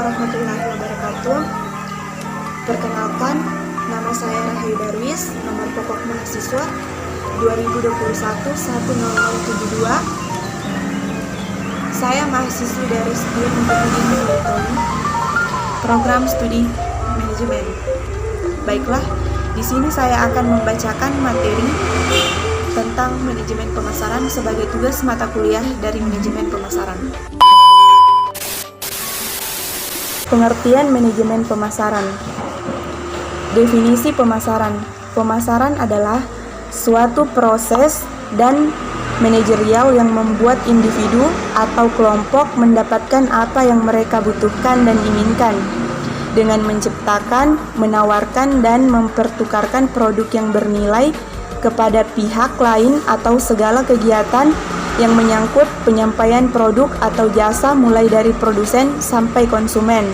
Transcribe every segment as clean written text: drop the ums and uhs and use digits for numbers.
warahmatullahi wabarakatuh. Perkenalkan, nama saya Rahayu Darwis, nomor pokok mahasiswa 2021-10072. Saya mahasiswi dari Studi Teknik Elektronik, program studi manajemen. Baiklah, di sini saya akan membacakan materi tentang manajemen pemasaran sebagai tugas mata kuliah dari manajemen pemasaran. Pengertian manajemen pemasaran. Definisi pemasaran. Pemasaran adalah suatu proses dan manajerial yang membuat individu atau kelompok mendapatkan apa yang mereka butuhkan dan inginkan dengan menciptakan, menawarkan, dan mempertukarkan produk yang bernilai kepada pihak lain atau segala kegiatan yang menyangkut penyampaian produk atau jasa mulai dari produsen sampai konsumen.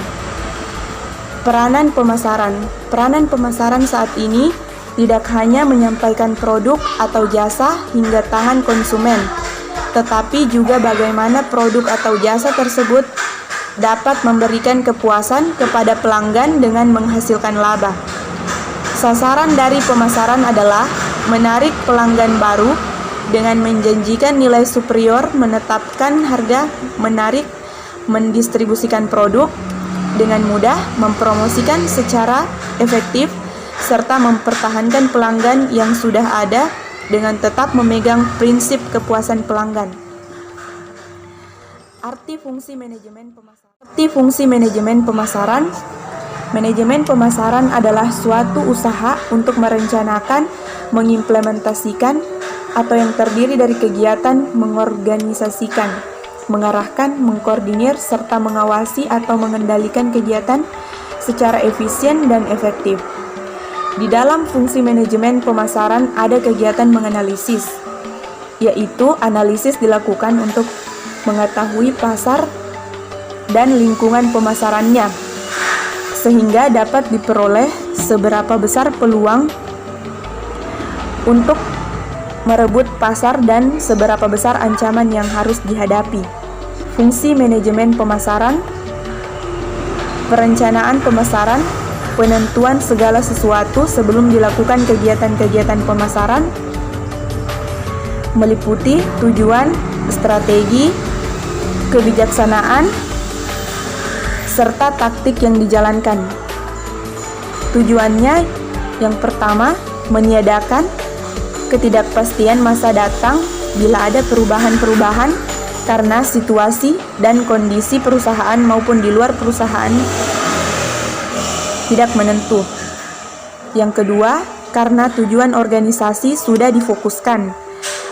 Peranan pemasaran. Peranan pemasaran saat ini tidak hanya menyampaikan produk atau jasa hingga tangan konsumen, tetapi juga bagaimana produk atau jasa tersebut dapat memberikan kepuasan kepada pelanggan dengan menghasilkan laba. Sasaran dari pemasaran adalah menarik pelanggan baru dengan menjanjikan nilai superior, menetapkan harga, menarik, mendistribusikan produk dengan mudah, mempromosikan secara efektif, serta mempertahankan pelanggan yang sudah ada dengan tetap memegang prinsip kepuasan pelanggan. Arti fungsi manajemen pemasaran. Manajemen pemasaran adalah suatu usaha untuk merencanakan, mengimplementasikan, atau yang terdiri dari kegiatan mengorganisasikan, mengarahkan, mengkoordinir, serta mengawasi atau mengendalikan kegiatan secara efisien dan efektif. Di dalam fungsi manajemen pemasaran ada kegiatan menganalisis, yaitu analisis dilakukan untuk mengetahui pasar dan lingkungan pemasarannya, sehingga dapat diperoleh seberapa besar peluang untuk merebut pasar dan seberapa besar ancaman yang harus dihadapi. Fungsi manajemen pemasaran. Perencanaan pemasaran, penentuan segala sesuatu sebelum dilakukan kegiatan-kegiatan pemasaran, meliputi tujuan, strategi, kebijaksanaan, serta taktik yang dijalankan. Tujuannya yang pertama, meniadakan ketidakpastian masa datang bila ada perubahan-perubahan karena situasi dan kondisi perusahaan maupun di luar perusahaan tidak menentu. Yang kedua, karena tujuan organisasi sudah difokuskan,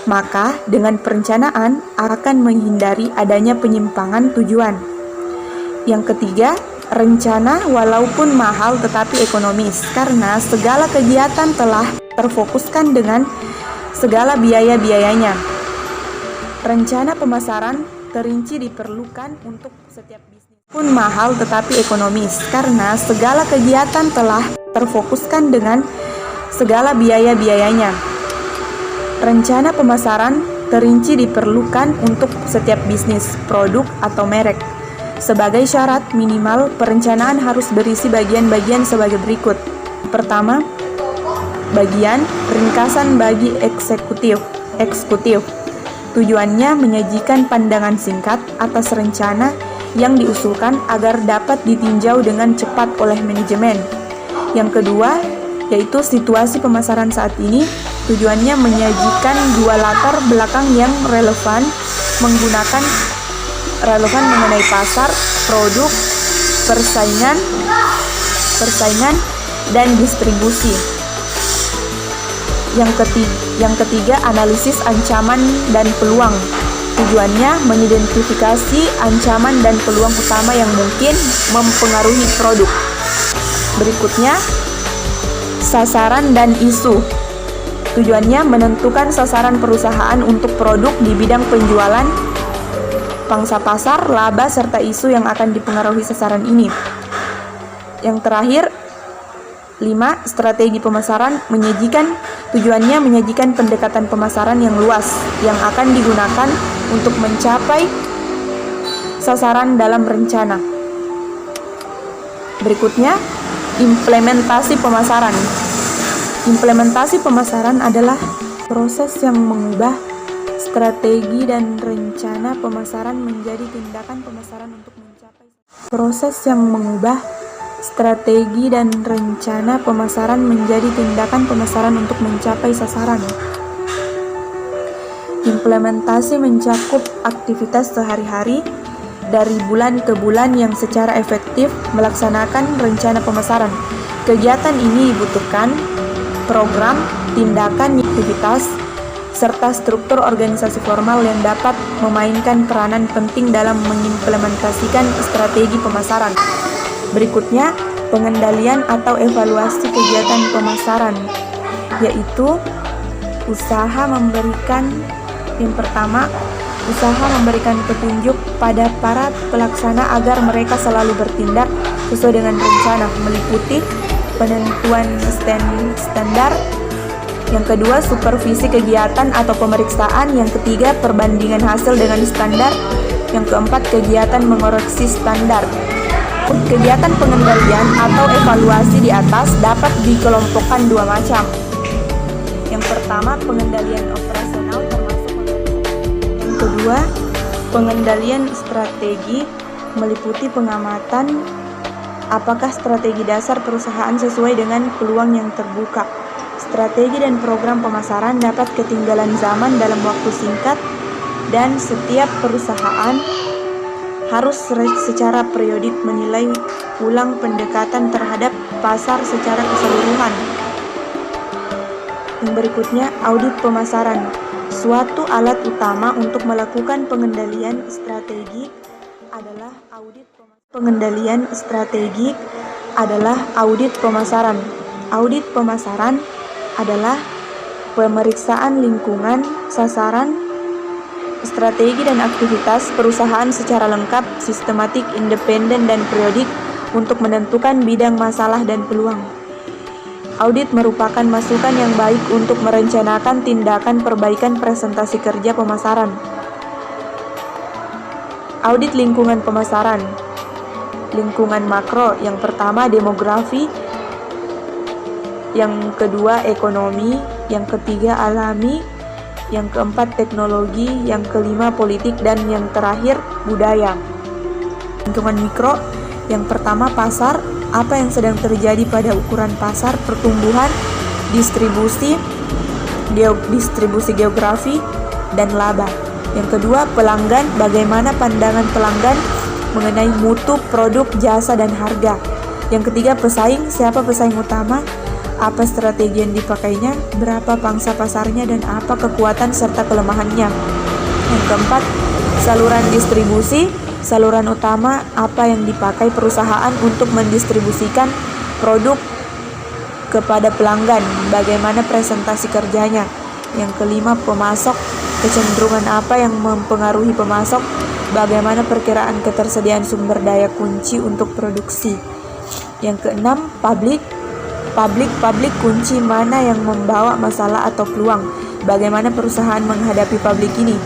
maka dengan perencanaan akan menghindari adanya penyimpangan tujuan. Yang ketiga, rencana walaupun mahal tetapi ekonomis, karena segala kegiatan telah terfokuskan dengan segala biaya-biayanya. Rencana pemasaran terinci diperlukan untuk setiap bisnis pun mahal tetapi ekonomis, karena segala kegiatan telah terfokuskan dengan segala biaya-biayanya. Rencana pemasaran terinci diperlukan untuk setiap bisnis, produk, atau merek. Sebagai syarat minimal, perencanaan harus berisi bagian-bagian sebagai berikut. Pertama, bagian ringkasan bagi eksekutif. Tujuannya menyajikan pandangan singkat atas rencana yang diusulkan agar dapat ditinjau dengan cepat oleh manajemen. Yang kedua, yaitu situasi pemasaran saat ini. Tujuannya menyajikan dua latar belakang yang relevan mengenai pasar, produk, persaingan, dan distribusi. Yang ketiga, analisis ancaman dan peluang. Tujuannya mengidentifikasi ancaman dan peluang utama yang mungkin mempengaruhi produk. Berikutnya, sasaran dan isu. Tujuannya menentukan sasaran perusahaan untuk produk di bidang penjualan, pangsa pasar, laba, serta isu yang akan dipengaruhi sasaran ini. Yang terakhir, 5. Strategi pemasaran. Tujuannya menyajikan pendekatan pemasaran yang luas yang akan digunakan untuk mencapai sasaran dalam rencana. Berikutnya, implementasi pemasaran. Implementasi pemasaran adalah proses yang mengubah strategi dan rencana pemasaran menjadi tindakan pemasaran untuk mencapai sasaran. Implementasi mencakup aktivitas sehari-hari dari bulan ke bulan yang secara efektif melaksanakan rencana pemasaran. Kegiatan ini dibutuhkan program, tindakan, aktivitas, serta struktur organisasi formal yang dapat memainkan peranan penting dalam mengimplementasikan strategi pemasaran. Berikutnya, pengendalian atau evaluasi kegiatan pemasaran, yaitu usaha memberikan petunjuk pada para pelaksana agar mereka selalu bertindak sesuai dengan rencana, meliputi penentuan standar. Yang kedua, supervisi kegiatan atau pemeriksaan. Yang ketiga, perbandingan hasil dengan standar. Yang keempat, kegiatan mengoreksi standar. Kegiatan pengendalian atau evaluasi di atas dapat dikelompokkan dua macam. Yang pertama, pengendalian operasional termasuk yang kedua, pengendalian strategi meliputi pengamatan apakah strategi dasar perusahaan sesuai dengan peluang yang terbuka. Strategi dan program pemasaran dapat ketinggalan zaman dalam waktu singkat dan setiap perusahaan harus secara periodik menilai ulang pendekatan terhadap pasar secara keseluruhan. Yang berikutnya, audit pemasaran. Suatu alat utama untuk melakukan pengendalian strategik adalah audit pemasaran. Audit pemasaran adalah pemeriksaan lingkungan, sasaran, strategi dan aktivitas perusahaan secara lengkap, sistematik, independen, dan periodik untuk menentukan bidang masalah dan peluang. Audit merupakan masukan yang baik untuk merencanakan tindakan perbaikan presentasi kerja pemasaran. Audit lingkungan pemasaran. Lingkungan makro, yang pertama demografi, yang kedua ekonomi, yang ketiga alami, yang keempat teknologi, yang kelima politik, dan yang terakhir budaya. Lingkungan mikro, yang pertama pasar, apa yang sedang terjadi pada ukuran pasar, pertumbuhan, distribusi geografi, dan laba. Yang kedua pelanggan, bagaimana pandangan pelanggan mengenai mutu produk, jasa, dan harga. Yang ketiga pesaing, siapa pesaing utama, apa strategi yang dipakainya, berapa pangsa pasarnya, dan apa kekuatan serta kelemahannya. Yang keempat, saluran distribusi, saluran utama apa yang dipakai perusahaan untuk mendistribusikan produk kepada pelanggan, bagaimana presentasi kerjanya. Yang kelima, pemasok, kecenderungan apa yang mempengaruhi pemasok, bagaimana perkiraan ketersediaan sumber daya kunci untuk produksi. Yang keenam, publik kunci mana yang membawa masalah atau peluang, bagaimana perusahaan menghadapi publik ini.